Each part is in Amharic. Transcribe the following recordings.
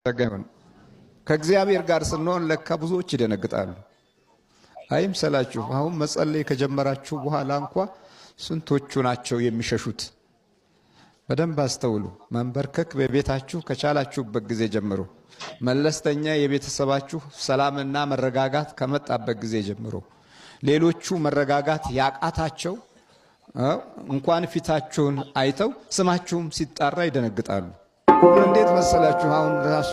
ተገኙን ከእግዚአብሔር ጋር ስንሆን ለካ ብዙዎች ይደነግጣሉ። አይምሰላችሁ። አሁን መጸለይ ከጀመራችሁ በኋላ እንኳ ስንቶቹ ናቸው የሚሸሹት? በደንብ አስተውሉ። መንበርከክ በቤታችሁ ከቻላችሁበት ጊዜ ጀምሮ፣ መለስተኛ የቤተሰባችሁ ሰላምና መረጋጋት ከመጣበት ጊዜ ጀምሮ፣ ሌሎቹ መረጋጋት ያቃታቸው እንኳን ፊታችሁን አይተው ስማችሁም ሲጣራ ይደነግጣሉ። እንዴት መሰላችሁ? አሁን ራሱ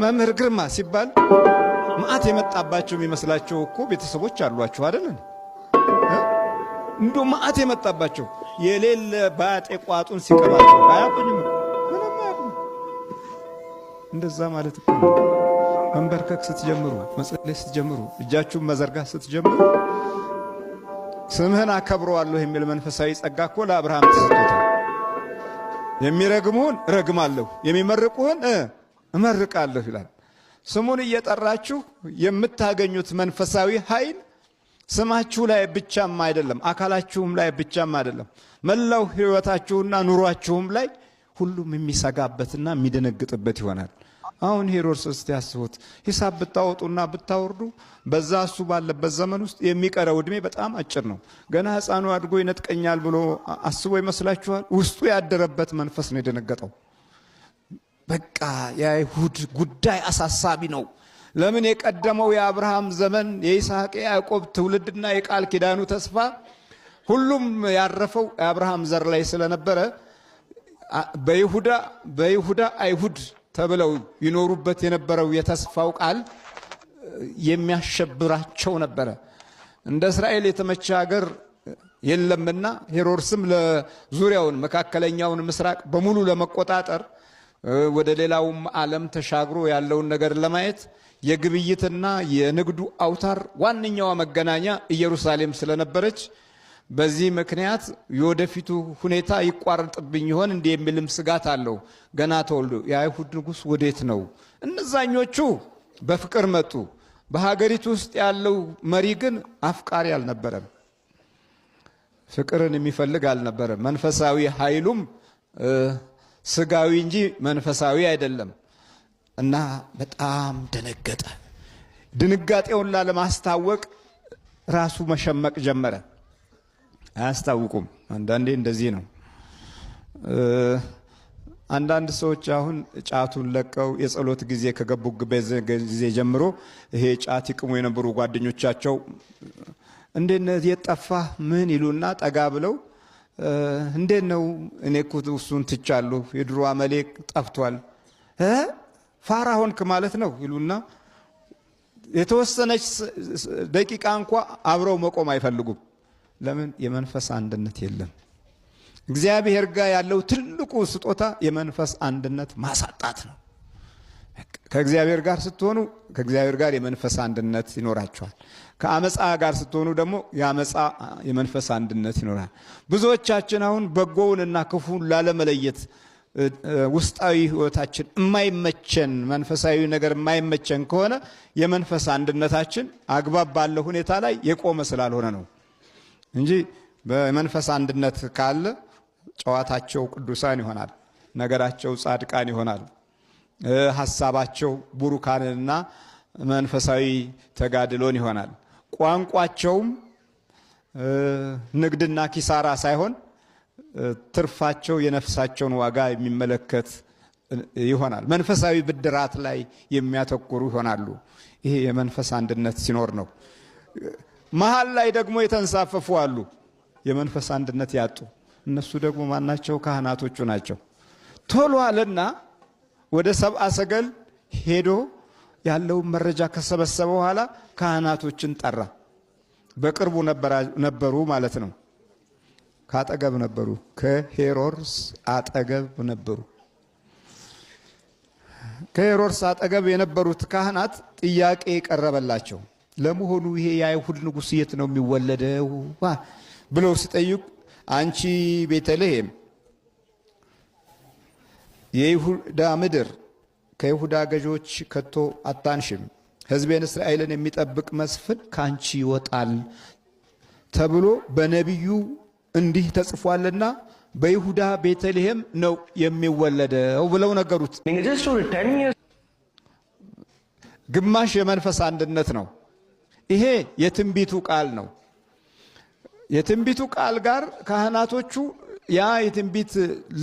መምህር ግርማ ሲባል መዓት የመጣባቸው የሚመስላቸው እኮ ቤተሰቦች አሏችሁ አይደል? እንዶ መዓት የመጣባቸው የሌለ ባጤ ቋጡን ሲቀባቸው አያቁኝም፣ ምንም አያቁም። እንደዛ ማለት እኮ መንበርከክ ስትጀምሩ፣ መጸለይ ስትጀምሩ፣ እጃችሁን መዘርጋት ስትጀምሩ ስምህን አከብረዋለሁ የሚል መንፈሳዊ ጸጋ እኮ ለአብርሃም ተሰጥቶታል። የሚረግሙህን ረግማለሁ፣ የሚመርቁህን እመርቃለሁ ይላል። ስሙን እየጠራችሁ የምታገኙት መንፈሳዊ ኃይል ስማችሁ ላይ ብቻም አይደለም፣ አካላችሁም ላይ ብቻም አይደለም፣ መላው ሕይወታችሁና ኑሯችሁም ላይ ሁሉም የሚሰጋበትና የሚደነግጥበት ይሆናል። አሁን ሄሮድስ ያስቡት፣ ሂሳብ ብታወጡና ብታወርዱ በዛ እሱ ባለበት ዘመን ውስጥ የሚቀረው ዕድሜ በጣም አጭር ነው። ገና ሕፃኑ አድጎ ይነጥቀኛል ብሎ አስቦ ይመስላችኋል? ውስጡ ያደረበት መንፈስ ነው የደነገጠው። በቃ የአይሁድ ጉዳይ አሳሳቢ ነው። ለምን? የቀደመው የአብርሃም ዘመን የይስሐቅ የያዕቆብ ትውልድና የቃል ኪዳኑ ተስፋ ሁሉም ያረፈው የአብርሃም ዘር ላይ ስለነበረ በይሁዳ አይሁድ ተብለው ይኖሩበት የነበረው የተስፋው ቃል የሚያሸብራቸው ነበረ። እንደ እስራኤል የተመቸ ሀገር የለምና ሄሮድስም ለዙሪያውን መካከለኛውን ምስራቅ በሙሉ ለመቆጣጠር ወደ ሌላውም ዓለም ተሻግሮ ያለውን ነገር ለማየት የግብይትና የንግዱ አውታር ዋነኛዋ መገናኛ ኢየሩሳሌም ስለነበረች በዚህ ምክንያት የወደፊቱ ሁኔታ ይቋረጥብኝ ይሆን እንዴ የሚልም ስጋት አለው። ገና ተወልዶ የአይሁድ ንጉሥ ወዴት ነው? እነዛኞቹ በፍቅር መጡ። በሀገሪቱ ውስጥ ያለው መሪ ግን አፍቃሪ አልነበረም፣ ፍቅርን የሚፈልግ አልነበረም። መንፈሳዊ ኃይሉም ስጋዊ እንጂ መንፈሳዊ አይደለም እና በጣም ደነገጠ። ድንጋጤውን ላለማስታወቅ ራሱ መሸመቅ ጀመረ። አያስታውቁም። አንዳንዴ እንደዚህ ነው። አንዳንድ ሰዎች አሁን ጫቱን ለቀው የጸሎት ጊዜ ከገቡበት ጊዜ ጀምሮ ይሄ ጫት ይቅሙ የነበሩ ጓደኞቻቸው እንዴት የጠፋ ምን ይሉና ጠጋ ብለው እንዴት ነው? እኔ እኮ እሱን ትቻለሁ፣ የድሮ አመሌ ጠፍቷል፣ ፋራ ሆንክ ማለት ነው ይሉና የተወሰነች ደቂቃ እንኳ አብረው መቆም አይፈልጉም። ለምን? የመንፈስ አንድነት የለም። እግዚአብሔር ጋር ያለው ትልቁ ስጦታ የመንፈስ አንድነት ማሳጣት ነው። ከእግዚአብሔር ጋር ስትሆኑ ከእግዚአብሔር ጋር የመንፈስ አንድነት ይኖራቸዋል። ከአመፃ ጋር ስትሆኑ ደግሞ የመንፈስ አንድነት ይኖራል። ብዙዎቻችን አሁን በጎውንና ክፉን ላለመለየት ውስጣዊ ህይወታችን የማይመቸን መንፈሳዊ ነገር የማይመቸን ከሆነ የመንፈስ አንድነታችን አግባብ ባለው ሁኔታ ላይ የቆመ ስላልሆነ ነው እንጂ በመንፈስ አንድነት ካለ ጨዋታቸው ቅዱሳን ይሆናል፣ ነገራቸው ጻድቃን ይሆናል፣ ሐሳባቸው ቡሩካንና መንፈሳዊ ተጋድሎን ይሆናል። ቋንቋቸውም ንግድና ኪሳራ ሳይሆን ትርፋቸው የነፍሳቸውን ዋጋ የሚመለከት ይሆናል። መንፈሳዊ ብድራት ላይ የሚያተኩሩ ይሆናሉ። ይሄ የመንፈስ አንድነት ሲኖር ነው። መሃል ላይ ደግሞ የተንሳፈፉ አሉ፣ የመንፈስ አንድነት ያጡ። እነሱ ደግሞ ማናቸው? ካህናቶቹ ናቸው። ቶሎ አለና ወደ ሰብአ ሰገል ሄዶ ያለውን መረጃ ከሰበሰበ በኋላ ካህናቶችን ጠራ። በቅርቡ ነበሩ ማለት ነው። ካጠገብ ነበሩ፣ ከሄሮድስ አጠገብ ነበሩ። ከሄሮድስ አጠገብ የነበሩት ካህናት ጥያቄ ቀረበላቸው። ለመሆኑ ይሄ የአይሁድ ንጉሥ የት ነው የሚወለደው ብለው ሲጠይቁ፣ አንቺ ቤተልሔም የይሁዳ ምድር ከይሁዳ ገዦች ከቶ አታንሽም፣ ሕዝቤን እስራኤልን የሚጠብቅ መስፍን ካንቺ ይወጣል ተብሎ በነቢዩ እንዲህ ተጽፏልና በይሁዳ ቤተልሔም ነው የሚወለደው ብለው ነገሩት። ግማሽ የመንፈስ አንድነት ነው። ይሄ የትንቢቱ ቃል ነው። የትንቢቱ ቃል ጋር ካህናቶቹ ያ የትንቢት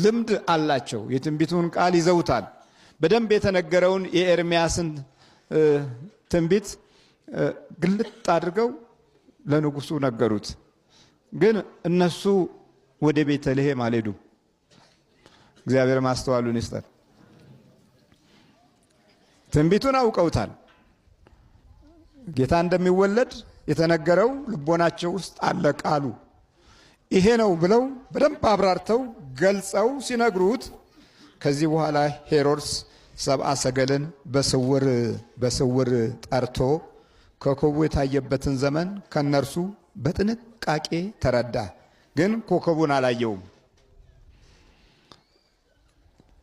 ልምድ አላቸው። የትንቢቱን ቃል ይዘውታል። በደንብ የተነገረውን የኤርምያስን ትንቢት ግልጥ አድርገው ለንጉሱ ነገሩት። ግን እነሱ ወደ ቤተልሔም አልሄዱም። እግዚአብሔር ማስተዋሉን ይስጠን። ትንቢቱን አውቀውታል። ጌታ እንደሚወለድ የተነገረው ልቦናቸው ውስጥ አለ። ቃሉ ይሄ ነው ብለው በደንብ አብራርተው ገልጸው ሲነግሩት ከዚህ በኋላ ሄሮድስ ሰብአ ሰገልን በስውር ጠርቶ ኮከቡ የታየበትን ዘመን ከነርሱ በጥንቃቄ ተረዳ። ግን ኮከቡን አላየውም።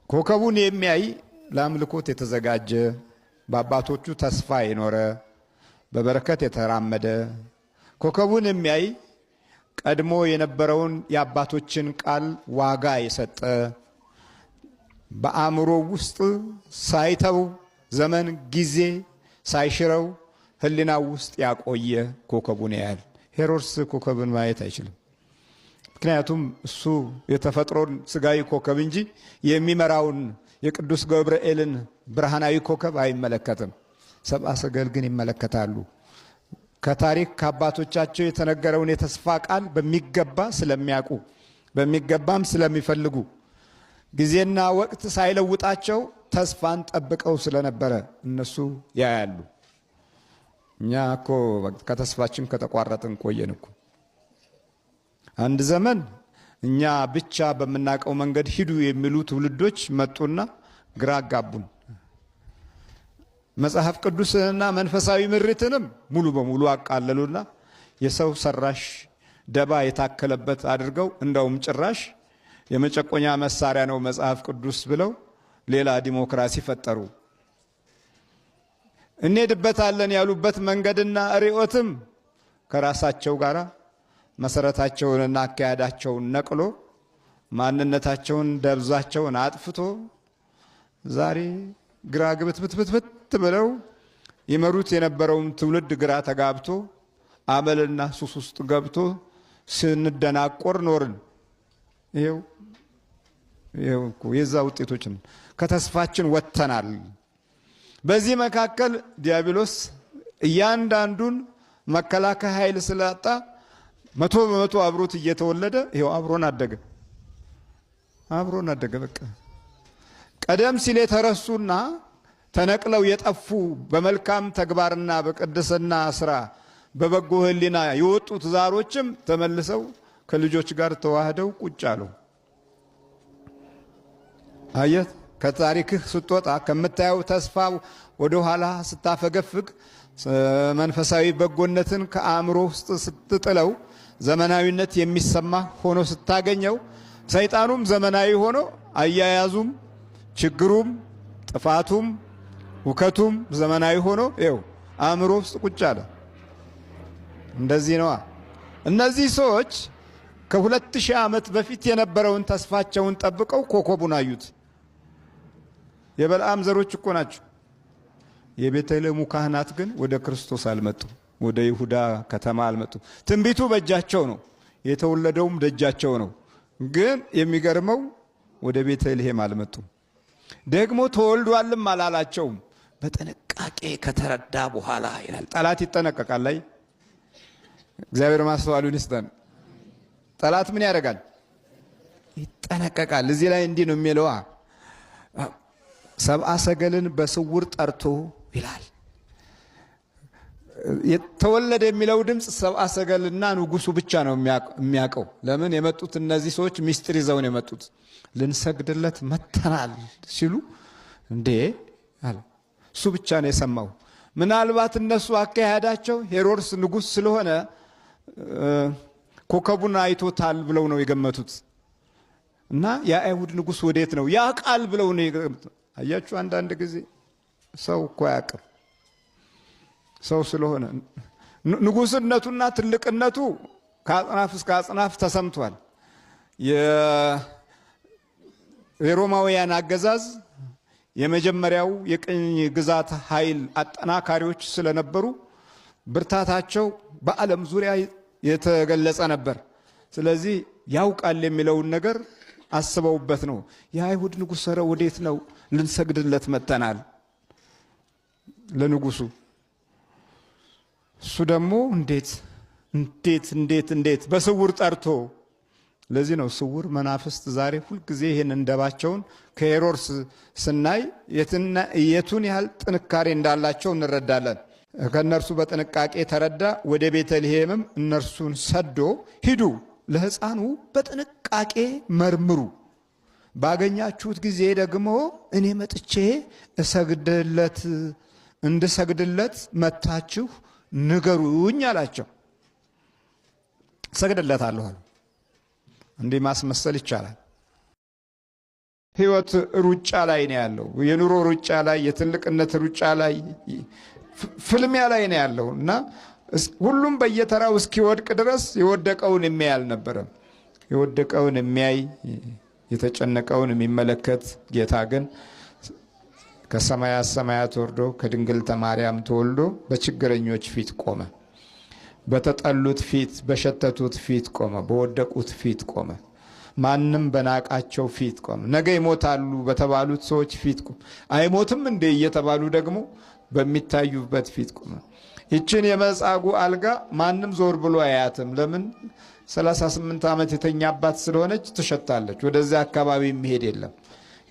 ኮከቡን የሚያይ ለአምልኮት የተዘጋጀ በአባቶቹ ተስፋ የኖረ በበረከት የተራመደ ኮከቡን የሚያይ ቀድሞ የነበረውን የአባቶችን ቃል ዋጋ የሰጠ በአእምሮ ውስጥ ሳይተው ዘመን ጊዜ ሳይሽረው ሕሊናው ውስጥ ያቆየ ኮከቡን ያያል። ሄሮድስ ኮከብን ማየት አይችልም። ምክንያቱም እሱ የተፈጥሮን ስጋዊ ኮከብ እንጂ የሚመራውን የቅዱስ ገብርኤልን ብርሃናዊ ኮከብ አይመለከትም። ሰብአ ሰገል ግን ይመለከታሉ። ከታሪክ ከአባቶቻቸው የተነገረውን የተስፋ ቃል በሚገባ ስለሚያውቁ በሚገባም ስለሚፈልጉ ጊዜና ወቅት ሳይለውጣቸው ተስፋን ጠብቀው ስለነበረ እነሱ ያያሉ። እኛ እኮ ከተስፋችን ከተቋረጥን ቆየን እኮ። አንድ ዘመን እኛ ብቻ በምናውቀው መንገድ ሂዱ የሚሉ ትውልዶች መጡና ግራ አጋቡን። መጽሐፍ ቅዱስንና መንፈሳዊ ምሪትንም ሙሉ በሙሉ አቃለሉና የሰው ሰራሽ ደባ የታከለበት አድርገው እንደውም ጭራሽ የመጨቆኛ መሳሪያ ነው መጽሐፍ ቅዱስ ብለው ሌላ ዲሞክራሲ ፈጠሩ። እንሄድበታለን ያሉበት መንገድና ርዕዮትም ከራሳቸው ጋር መሰረታቸውንና አካሄዳቸውን ነቅሎ ማንነታቸውን ደብዛቸውን አጥፍቶ ዛሬ ግራ ግብትብትብት ብለው ይመሩት የነበረውን ትውልድ ግራ ተጋብቶ አመልና ሱስ ውስጥ ገብቶ ስንደናቆር ኖርን። ይሄው የዛ ውጤቶች ነው። ከተስፋችን ወጥተናል። በዚህ መካከል ዲያብሎስ እያንዳንዱን መከላከያ ኃይል ስላጣ 100% አብሮት እየተወለደ ይሄው አብሮን አደገ። በቃ ቀደም ሲል የተረሱና ተነቅለው የጠፉ በመልካም ተግባርና በቅድስና ስራ በበጎ ሕሊና የወጡት ዛሮችም ተመልሰው ከልጆች ጋር ተዋህደው ቁጭ አሉ። አየት ከታሪክህ ስትወጣ ከምታየው ተስፋ ወደ ኋላ ስታፈገፍግ መንፈሳዊ በጎነትን ከአእምሮ ውስጥ ስትጥለው ዘመናዊነት የሚሰማ ሆኖ ስታገኘው ሰይጣኑም ዘመናዊ ሆኖ አያያዙም ችግሩም ጥፋቱም ውከቱም ዘመናዊ ሆኖ ይኸው አእምሮ ውስጥ ቁጭ አለ። እንደዚህ ነዋ። እነዚህ ሰዎች ከ2000 ዓመት በፊት የነበረውን ተስፋቸውን ጠብቀው ኮከቡን አዩት። የበልዓም ዘሮች እኮ ናቸው። የቤተልሔሙ ካህናት ግን ወደ ክርስቶስ አልመጡም። ወደ ይሁዳ ከተማ አልመጡም። ትንቢቱ በእጃቸው ነው፣ የተወለደውም ደጃቸው ነው። ግን የሚገርመው ወደ ቤተልሔም አልመጡም። ደግሞ ተወልዷልም አላላቸውም። በጥንቃቄ ከተረዳ በኋላ ይላል። ጠላት ይጠነቀቃል። ላይ እግዚአብሔር ማስተዋሉን ይስጠን። ጠላት ምን ያደርጋል? ይጠነቀቃል። እዚህ ላይ እንዲህ ነው የሚለው፣ ሰብአ ሰገልን በስውር ጠርቶ ይላል። የተወለደ የሚለው ድምፅ ሰብአ ሰገልና ንጉሱ ብቻ ነው የሚያውቀው። ለምን የመጡት እነዚህ ሰዎች ሚስጥር ይዘው ነው የመጡት። ልንሰግድለት መተናል ሲሉ እንዴ አለ። እሱ ብቻ ነው የሰማው። ምናልባት እነሱ አካሄዳቸው ሄሮድስ ንጉስ ስለሆነ ኮከቡን አይቶታል ብለው ነው የገመቱት። እና የአይሁድ ንጉስ ወዴት ነው ያውቃል ብለው ነው የገመቱት። አያችሁ፣ አንዳንድ ጊዜ ሰው እኮ ያውቃል። ሰው ስለሆነ ንጉስነቱና ትልቅነቱ ከአጽናፍ እስከ አጽናፍ ተሰምቷል። የሮማውያን አገዛዝ የመጀመሪያው የቅኝ ግዛት ኃይል አጠናካሪዎች ስለነበሩ ብርታታቸው በዓለም ዙሪያ የተገለጸ ነበር። ስለዚህ ያውቃል የሚለውን ነገር አስበውበት ነው። የአይሁድ ንጉሥ ኧረ ወዴት ነው? ልንሰግድለት መጥተናል ለንጉሱ። እሱ ደግሞ እንዴት በስውር ጠርቶ። ለዚህ ነው ስውር መናፍስት ዛሬ ሁልጊዜ ይህን እንደባቸውን ከሄሮድስ ስናይ የቱን ያህል ጥንካሬ እንዳላቸው እንረዳለን። ከእነርሱ በጥንቃቄ ተረዳ። ወደ ቤተልሔምም እነርሱን ሰዶ ሂዱ፣ ለሕፃኑ በጥንቃቄ መርምሩ፣ ባገኛችሁት ጊዜ ደግሞ እኔ መጥቼ እንድሰግድለት መታችሁ ንገሩኝ አላቸው። እሰግድለታለሁ አሉ። እንዲህ ማስመሰል ይቻላል። ሕይወት ሩጫ ላይ ነው ያለው። የኑሮ ሩጫ ላይ፣ የትልቅነት ሩጫ ላይ፣ ፍልሚያ ላይ ነው ያለው እና ሁሉም በየተራው እስኪወድቅ ድረስ የወደቀውን የሚያይ አልነበረም። የወደቀውን የሚያይ የተጨነቀውን የሚመለከት ጌታ ግን ከሰማያት ሰማያት ወርዶ ከድንግልተ ማርያም ተወልዶ በችግረኞች ፊት ቆመ። በተጠሉት ፊት፣ በሸተቱት ፊት ቆመ። በወደቁት ፊት ቆመ። ማንም በናቃቸው ፊት ቆመ። ነገ ይሞታሉ በተባሉት ሰዎች ፊት ቆመ። አይሞትም እንዴ እየተባሉ ደግሞ በሚታዩበት ፊት ቆመ። ይችን የመጻጉዕ አልጋ ማንም ዞር ብሎ አያትም። ለምን? 38 ዓመት የተኛባት ስለሆነች ትሸታለች። ወደዚያ አካባቢ የሚሄድ የለም።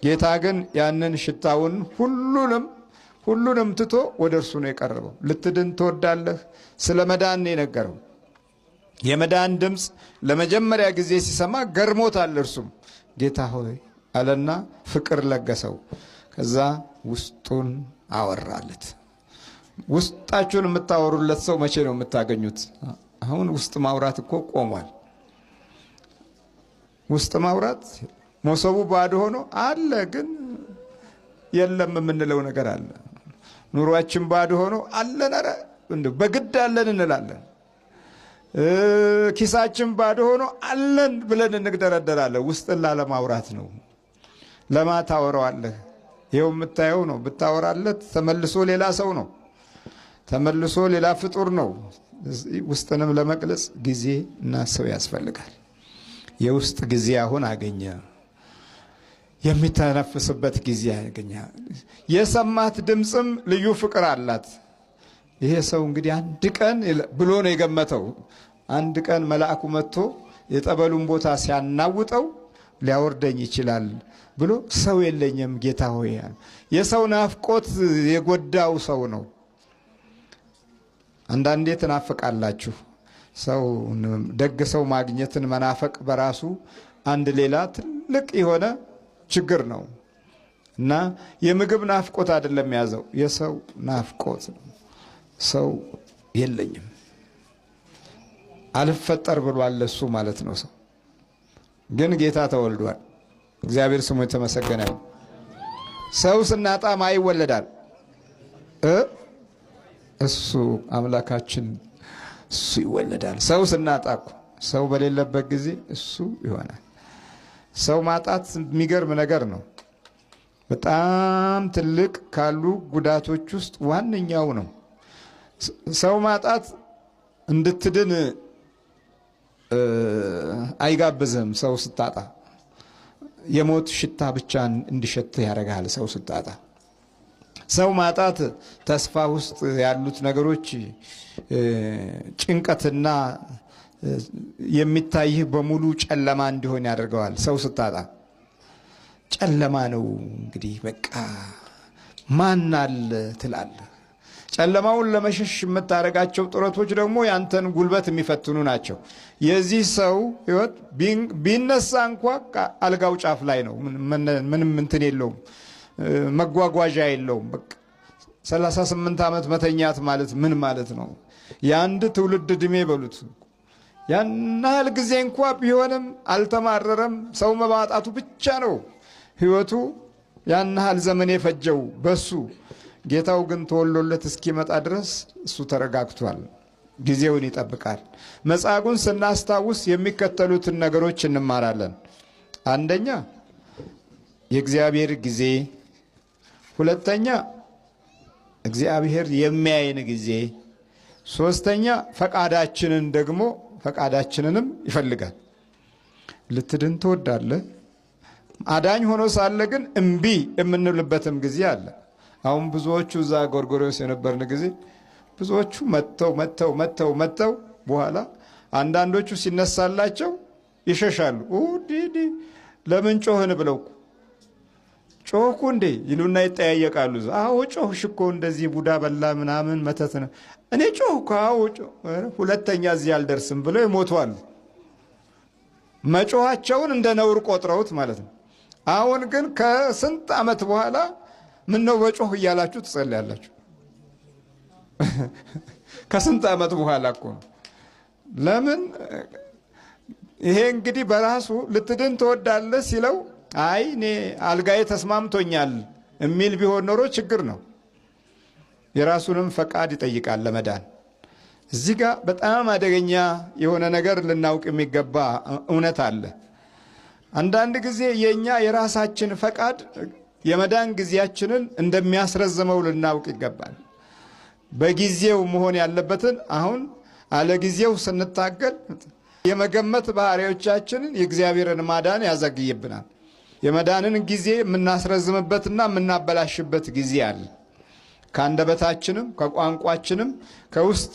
ጌታ ግን ያንን ሽታውን ሁሉንም ትቶ ወደ እርሱ ነው የቀረበው። ልትድን ትወዳለህ? ስለ መዳን ነው የነገረው። የመዳን ድምፅ ለመጀመሪያ ጊዜ ሲሰማ ገርሞታል። እርሱም ጌታ ሆይ አለና ፍቅር ለገሰው። ከዛ ውስጡን አወራለት። ውስጣችሁን የምታወሩለት ሰው መቼ ነው የምታገኙት? አሁን ውስጥ ማውራት እኮ ቆሟል። ውስጥ ማውራት መሶቡ ባዶ ሆኖ አለ፣ ግን የለም የምንለው ነገር አለ። ኑሯችን ባዶ ሆኖ አለን፣ ኧረ በግድ አለን እንላለን። ኪሳችን ባዶ ሆኖ አለን ብለን እንግደረደራለን። ውስጥን ላለማውራት ነው። ለማ ታወራዋለህ? ይኸው የምታየው ነው። ብታወራለት ተመልሶ ሌላ ሰው ነው፣ ተመልሶ ሌላ ፍጡር ነው። ውስጥንም ለመግለጽ ጊዜ እና ሰው ያስፈልጋል። የውስጥ ጊዜ አሁን አገኘ። የሚተነፍስበት ጊዜ ያገኘ። የሰማት ድምፅም ልዩ ፍቅር አላት። ይሄ ሰው እንግዲህ አንድ ቀን ብሎ ነው የገመተው። አንድ ቀን መልአኩ መጥቶ የጠበሉን ቦታ ሲያናውጠው ሊያወርደኝ ይችላል ብሎ ሰው የለኝም ጌታ ሆይ። የሰው ናፍቆት የጎዳው ሰው ነው። አንዳንዴ ትናፍቃላችሁ። ሰው ደግ ሰው ማግኘትን መናፈቅ በራሱ አንድ ሌላ ትልቅ የሆነ ችግር ነው እና የምግብ ናፍቆት አይደለም ያዘው፣ የሰው ናፍቆት ነው። ሰው የለኝም አልፈጠር ብሏል እሱ ማለት ነው። ሰው ግን ጌታ ተወልዷል። እግዚአብሔር ስሙ የተመሰገነ ነው። ሰው ስናጣ ማ ይወለዳል? እሱ አምላካችን እሱ ይወለዳል። ሰው ስናጣ እኮ ሰው በሌለበት ጊዜ እሱ ይሆናል። ሰው ማጣት የሚገርም ነገር ነው። በጣም ትልቅ ካሉ ጉዳቶች ውስጥ ዋነኛው ነው። ሰው ማጣት እንድትድን አይጋብዝህም። ሰው ስታጣ የሞት ሽታ ብቻ እንዲሸት ያደርጋል። ሰው ስታጣ ሰው ማጣት ተስፋ ውስጥ ያሉት ነገሮች ጭንቀትና የሚታይህ በሙሉ ጨለማ እንዲሆን ያደርገዋል። ሰው ስታጣ ጨለማ ነው እንግዲህ በቃ ማን አለ ትላለህ። ጨለማውን ለመሸሽ የምታደርጋቸው ጥረቶች ደግሞ ያንተን ጉልበት የሚፈትኑ ናቸው። የዚህ ሰው ሕይወት ቢነሳ እንኳ አልጋው ጫፍ ላይ ነው። ምንም እንትን የለውም፣ መጓጓዣ የለውም። በቃ 38 ዓመት መተኛት ማለት ምን ማለት ነው? የአንድ ትውልድ ዕድሜ በሉት። ያን ያህል ጊዜ እንኳ ቢሆንም አልተማረረም። ሰው መማጣቱ ብቻ ነው ሕይወቱ ያን ያህል ዘመን የፈጀው በሱ። ጌታው ግን ተወልዶለት እስኪመጣ ድረስ እሱ ተረጋግቷል። ጊዜውን ይጠብቃል። መጻጉዕን ስናስታውስ የሚከተሉትን ነገሮች እንማራለን። አንደኛ የእግዚአብሔር ጊዜ፣ ሁለተኛ እግዚአብሔር የሚያይን ጊዜ፣ ሶስተኛ ፈቃዳችንንም ይፈልጋል። ልትድን ትወዳለህ? አዳኝ ሆኖ ሳለ ግን እምቢ የምንልበትም ጊዜ አለ። አሁን ብዙዎቹ እዛ ጎርጎርዮስ የነበርን ጊዜ ብዙዎቹ መጥተው በኋላ አንዳንዶቹ ሲነሳላቸው ይሸሻሉ። ለምን ጮህን ብለው ጮህኩ እንዴ ይሉና ይጠያየቃሉ። አዎ ጮህሽ እኮ እንደዚህ ቡዳ በላ ምናምን መተት ነው። እኔ ጮህኩ። አዎ ሁለተኛ እዚህ አልደርስም ብለው ይሞቷሉ። መጮሃቸውን እንደ ነውር ቆጥረውት ማለት ነው። አሁን ግን ከስንት ዓመት በኋላ ምን ነው በጮህ እያላችሁ ትጸልያላችሁ? ከስንት ዓመት በኋላ እኮ ነው። ለምን? ይሄ እንግዲህ በራሱ ልትድን ትወዳለህ ሲለው አይ እኔ አልጋዬ ተስማምቶኛል የሚል ቢሆን ኖሮ ችግር ነው። የራሱንም ፈቃድ ይጠይቃል ለመዳን። እዚህ ጋር በጣም አደገኛ የሆነ ነገር ልናውቅ የሚገባ እውነት አለ። አንዳንድ ጊዜ የራሳችን ፈቃድ የመዳን ጊዜያችንን እንደሚያስረዝመው ልናውቅ ይገባል። በጊዜው መሆን ያለበትን አሁን አለጊዜው ስንታገል የመገመት ባህሪዎቻችንን የእግዚአብሔርን ማዳን ያዘግይብናል። የመዳንን ጊዜ የምናስረዝምበትና የምናበላሽበት ጊዜ አለ። ከአንደበታችንም ከቋንቋችንም ከውስጥ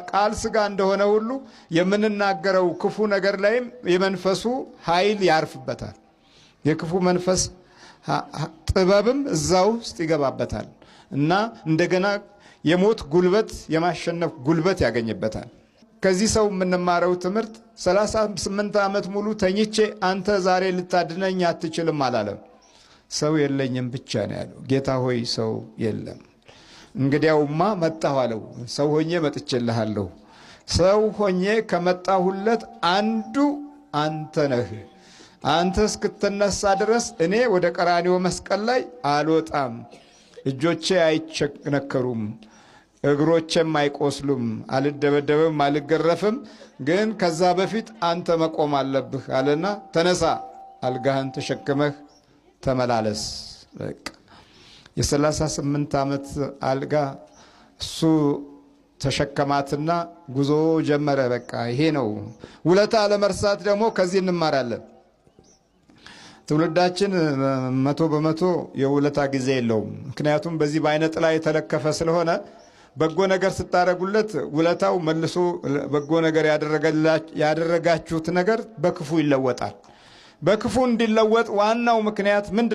ቃል ሥጋ እንደሆነ ሁሉ የምንናገረው ክፉ ነገር ላይም የመንፈሱ ኃይል ያርፍበታል። የክፉ መንፈስ ጥበብም እዛው ውስጥ ይገባበታል እና እንደገና የሞት ጉልበት የማሸነፍ ጉልበት ያገኝበታል። ከዚህ ሰው የምንማረው ትምህርት 38 ዓመት ሙሉ ተኝቼ አንተ ዛሬ ልታድነኝ አትችልም አላለም። ሰው የለኝም ብቻ ነው ያለው። ጌታ ሆይ ሰው የለም። እንግዲያውማ መጣሁ አለው። ሰው ሆኜ መጥቼልሃለሁ። ሰው ሆኜ ከመጣሁለት አንዱ አንተ ነህ። አንተ እስክትነሳ ድረስ እኔ ወደ ቀራንዮ መስቀል ላይ አልወጣም። እጆቼ አይቸነከሩም፣ እግሮቼም አይቆስሉም፣ አልደበደብም፣ አልገረፍም። ግን ከዛ በፊት አንተ መቆም አለብህ አለና ተነሳ፣ አልጋህን ተሸክመህ ተመላለስ። በቃ የ38 ዓመት አልጋ እሱ ተሸከማትና ጉዞ ጀመረ። በቃ ይሄ ነው ውለታ ለመርሳት። ደግሞ ከዚህ እንማራለን። ትውልዳችን 100% የውለታ ጊዜ የለውም። ምክንያቱም በዚህ በአይነ ጥላ የተለከፈ ስለሆነ በጎ ነገር ስታደርጉለት ውለታው መልሶ በጎ ነገር ያደረጋችሁት ነገር በክፉ ይለወጣል። በክፉ እንዲለወጥ ዋናው ምክንያት ምንድን